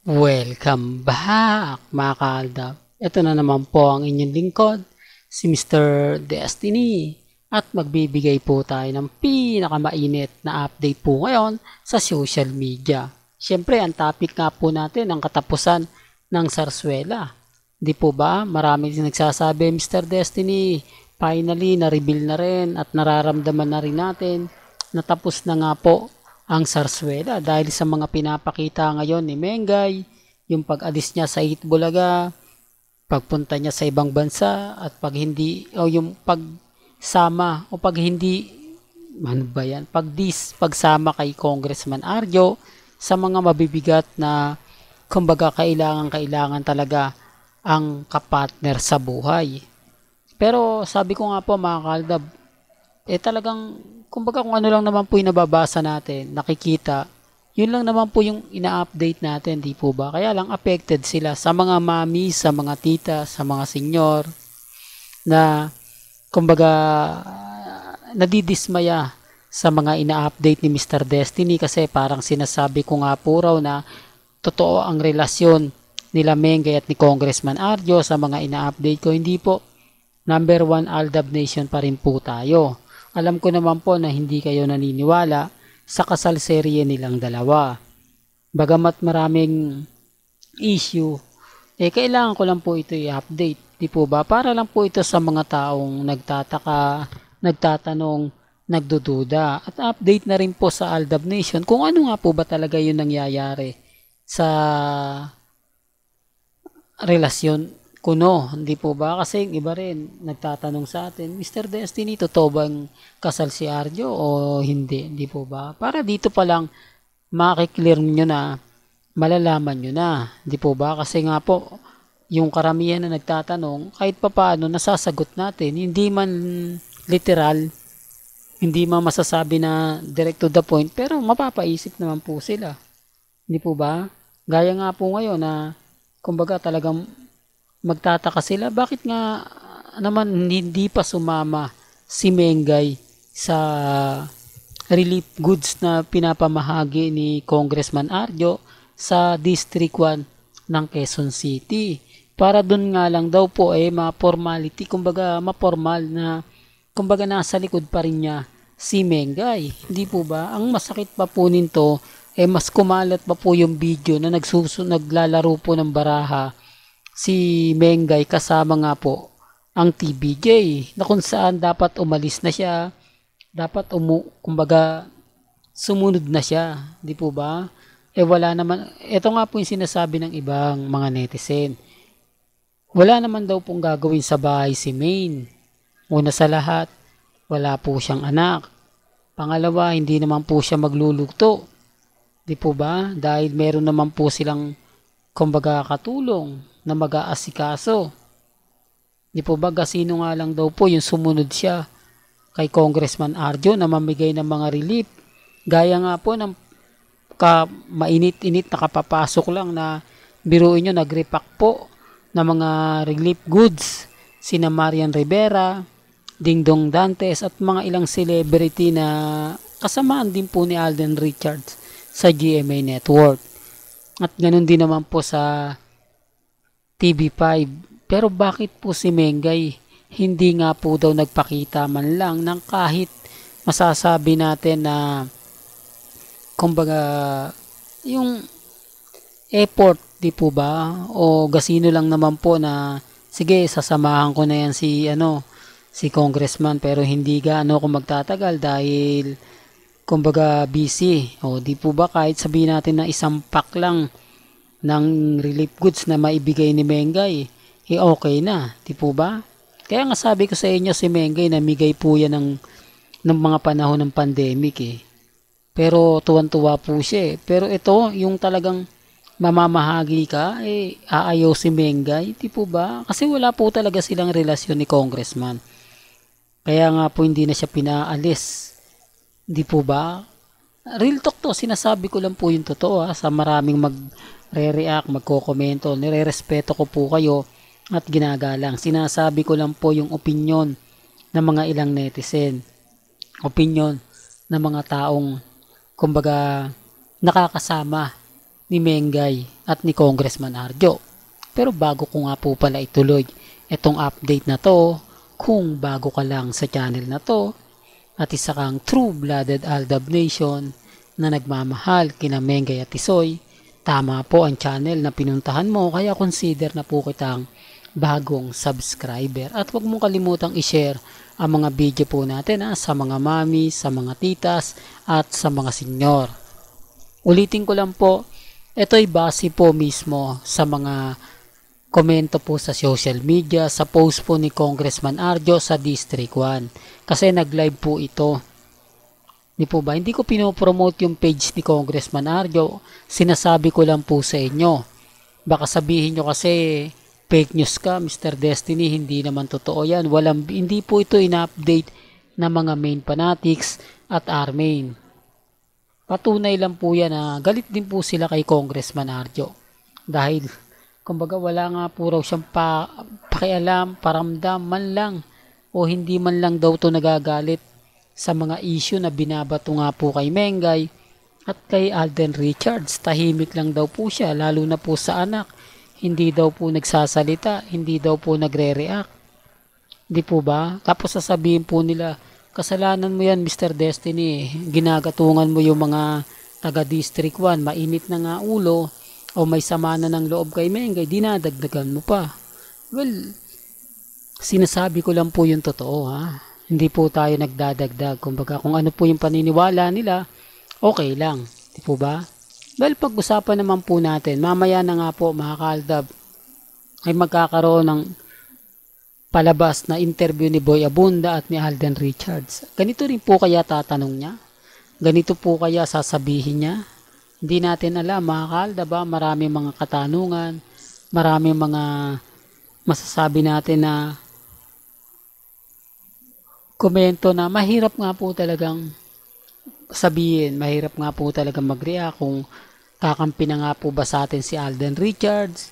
Welcome back mga kaaldab. Ito na naman po ang inyong lingkod, si Mr. Destiny. At magbibigay po tayo ng pinakamainit na update po ngayon sa social media. Siyempre, ang topic nga po natin ang katapusan ng Sarsuela. Di po ba? Marami din nagsasabi, Mr. Destiny, finally, na-reveal na rin at nararamdaman na rin natin na tapos na nga po ang Sarsuela dahil sa mga pinapakita ngayon ni Mengay, yung pag-alis niya sa Itbulaga, pagpunta niya sa ibang bansa at pag hindi o yung pagsama o pag hindi ano ba yan, pagsama kay Congressman Arjo sa mga mabibigat na kumbaga kailangan talaga ang kapartner sa buhay. Pero sabi ko nga po mga kaldab, talagang kumbaga kung ano lang naman po yung nababasa natin, nakikita, yun lang naman po yung ina-update natin, di po ba? Kaya lang affected sila sa mga mami, sa mga tita, sa mga senior na kumbaga nadidismaya sa mga ina-update ni Mr. Destiny kasi parang sinasabi ko nga po raw na totoo ang relasyon nila Mengay at ni Congressman Arjo sa mga ina-update ko. Hindi po, number one Aldab Nation pa rin po tayo. Alam ko naman po na hindi kayo naniniwala sa kasal serye nilang dalawa. Bagamat maraming issue, kailangan ko lang po ito i-update. Di po ba? Para lang po ito sa mga taong nagtataka, nagtatanong, nagdududa. At update na rin po sa Aldab Nation kung ano nga po ba talaga yung nangyayari sa relasyon kuno, hindi po ba? Kasi yung iba rin nagtatanong sa atin, Mr. Destiny, totoo bang kasal si Arjo o hindi? Hindi po ba? Para dito pa lang makiklear nyo na, malalaman nyo na. Hindi po ba? Kasi nga po, yung karamihan na nagtatanong, kahit pa paano nasasagot natin, hindi man literal, hindi man masasabi na direct to the point, pero mapapaisip naman po sila. Hindi po ba? Gaya nga po ngayon na, kumbaga talagang magtataka sila, bakit nga naman hindi pa sumama si Mengay sa relief goods na pinapamahagi ni Congressman Arjo sa District 1 ng Quezon City. Para dun nga lang daw po ma-formality, kumbaga ma-formal na kumbaga nasa likod pa rin niya si Mengay. Hindi po ba? Ang masakit pa po nito, mas kumalat pa po yung video na naglalaro po ng baraha si Mengay kasama nga po ang TBJ na kung saan dapat umalis na siya, dapat kumbaga sumunod na siya, di po ba? Wala naman, ito nga po yung sinasabi ng ibang mga netizen. Wala naman daw pong gagawin sa bahay si Maine. Una sa lahat, wala po siyang anak. Pangalawa, hindi naman po siya magluluto. Di po ba? Dahil meron naman po silang kumbaga katulong na mag-aasikaso. Di po ba sino nga lang daw po yung sumunod siya kay Congressman Arjo na mamigay ng mga relief. Gaya nga po ng mainit-init na kapapasok lang na biruin nyo nag-repack po ng mga relief goods sina Marian Rivera, Dingdong Dantes at mga ilang celebrity na kasamaan din po ni Alden Richards sa GMA Network. At ganun din naman po sa TV5. Pero bakit po si Mengay hindi nga po daw nagpakita man lang ng kahit masasabi natin na kumbaga yung effort, di po ba? O gasino lang naman po na sige, sasamahan ko na yan si Congressman pero hindi gaano ako magtatagal dahil kumbaga busy. O di po ba kahit sabihin natin na isang pack lang ng relief goods na maibigay ni Mengay, okay na, di po ba? Kaya nga sabi ko sa inyo si Mengay namigay po yan ng mga panahon ng pandemic Pero tuwan-tuwa po siya Pero ito, yung talagang mamamahagi ka, aayaw si Mengay, di po ba? Kasi wala po talaga silang relasyon ni Congressman. Kaya nga po hindi na siya pinaalis. Di po ba? Real talk to, sinasabi ko lang po yung totoo sa maraming magre-react, magko-komento, nire-respeto ko po kayo at ginagalang. Sinasabi ko lang po yung opinion ng mga ilang netizen. Opinion ng mga taong kumbaga nakakasama ni Mengay at ni Congressman Arjo. Pero bago ko nga po pala ituloy itong update na to, kung bago ka lang sa channel na to at isa kang true-blooded Aldab Nation na nagmamahal kina Mengay at Tisoy, tama po ang channel na pinuntahan mo, kaya consider na po kitang bagong subscriber. At huwag mong kalimutang i-share ang mga video po natin sa mga mami, sa mga titas at sa mga senyor. Ulitin ko lang po, ito'y base po mismo sa mga komento po sa social media, sa post po ni Congressman Arjo sa District 1. Kasi nag-live po ito. Di po ba? Hindi ko pinopromote yung page ni Congressman Arjo. Sinasabi ko lang po sa inyo. Baka sabihin nyo kasi fake news ka, Mr. Destiny. Hindi naman totoo yan. Hindi po ito in-update na mga main fanatics at armain. Patunay lang po yan na galit din po sila kay Congressman Arjo. Dahil kumbaga wala nga po raw siyang pakialam, paramdam man lang o hindi man lang daw to nagagalit sa mga issue na binabato nga po kay Mengay at kay Alden Richards. Tahimik lang daw po siya, lalo na po sa anak. Hindi daw po nagsasalita, hindi daw po nagre-react. Di po ba? Tapos sasabihin po nila, kasalanan mo yan Mr. Destiny, ginagatungan mo yung mga taga District 1, mainit na nga ulo, o may sama na ng loob kay Mengay, dinadagdagan mo pa. Well, sinasabi ko lang po yung totoo ha. Hindi po tayo nagdadagdag. Kumbaga kung ano po yung paniniwala nila, okay lang. Di po ba? Well, pag-usapan naman po natin, mamaya na nga po mga kaaldab, ay magkakaroon ng palabas na interview ni Boy Abunda at ni Alden Richards. Ganito rin po kaya tatanong niya? Ganito po kaya sasabihin niya? Hindi natin alam mga kaaldab ba? Marami mga katanungan, marami mga masasabi natin na komento na mahirap nga po talagang sabihin, mahirap nga po talagang mag-react kung kakampi na nga po ba sa atin si Alden Richards,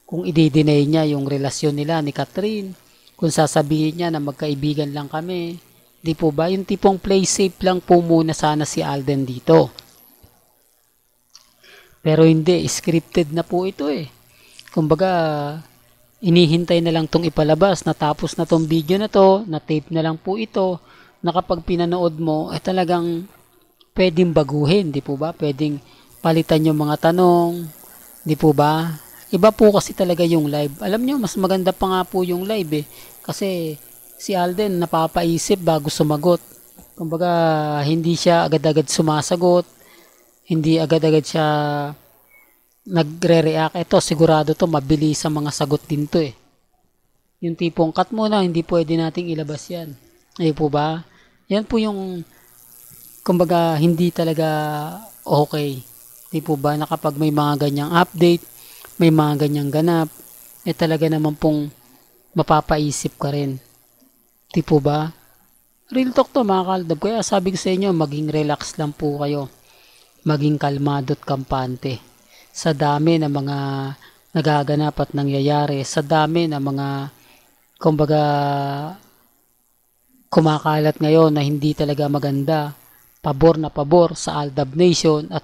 kung i-deny niya yung relasyon nila ni Catherine, kung sasabihin niya na magkaibigan lang kami, di po ba? Yung tipong play safe lang po muna sana si Alden dito. Pero hindi, scripted na po ito eh. Kumbaga, inihintay na lang tong ipalabas, natapos na tong video na to, na-tape na lang po ito, na kapag pinanood mo, talagang pwedeng baguhin, di po ba? Pwedeng palitan yung mga tanong, di po ba? Iba po kasi talaga yung live. Alam nyo, mas maganda pa nga po yung live eh. Kasi si Alden napapaisip bago sumagot. Kumbaga, hindi siya agad-agad sumasagot, hindi agad-agad siya nagre-react. Ito, sigurado to, mabilis sa mga sagot din to eh. Yung tipong cut mo na, hindi pwede nating ilabas yan. Ay po ba? Yan po yung, kumbaga, hindi talaga okay. Di po ba na kapag may mga ganyang update, may mga ganyang ganap, talaga naman pong mapapaisip ka rin. Di po ba? Real talk to mga kaaldab. Kaya sabi ko sa inyo, maging relax lang po kayo. Maging kalmado at kampante. Sa dami ng mga nagaganap at nangyayari, sa dami ng mga kumbaga kumakalat ngayon na hindi talaga maganda, pabor na pabor sa Aldab Nation at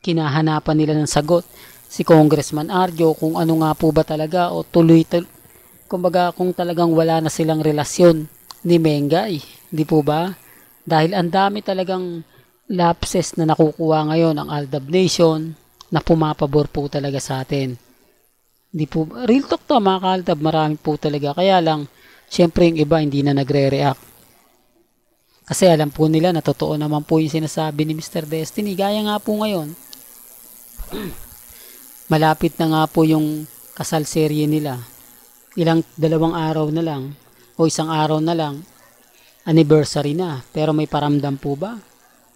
kinahanapan nila ng sagot si Congressman Arjo kung ano nga po ba talaga o kumbaga kung talagang wala na silang relasyon ni Mengay, di po ba? Dahil ang dami talagang lapses na nakukuha ngayon ang Aldab Nation na pumapabor po talaga sa atin. Di po, real talk to mga kaaldab, marami po talaga. Kaya lang, syempre yung iba hindi na nagre-react. Kasi alam po nila na totoo naman po yung sinasabi ni Mr. Destiny. Gaya nga po ngayon, malapit na nga po yung kasal serye nila. Dalawang araw na lang o isang araw na lang, anniversary na. Pero may paramdam po ba?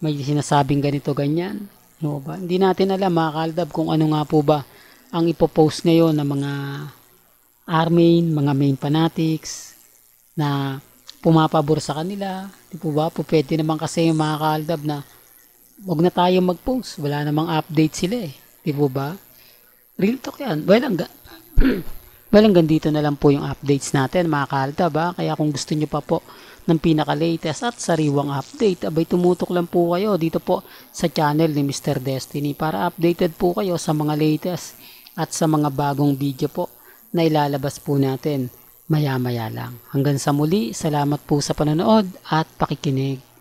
May sinasabing ganito ganyan? No ba? Hindi natin alam mga kaaldab kung ano nga po ba ang ipopost ngayon ng mga armain, mga main fanatics na pumapabor sa kanila. Di po ba? Pwede naman kasi yung mga kaaldab na wag na tayo mag-post. Wala namang update sila eh. Di po ba? Real talk yan. Well, Well, hanggang dito na lang po yung updates natin mga kaaldab ba? Kaya kung gusto nyo pa po ng pinaka-latest at sariwang update, abay tumutok lang po kayo dito po sa channel ni Mr. Destiny para updated po kayo sa mga latest at sa mga bagong video po na ilalabas po natin maya-maya lang. Hanggang sa muli, salamat po sa panonood at pakikinig.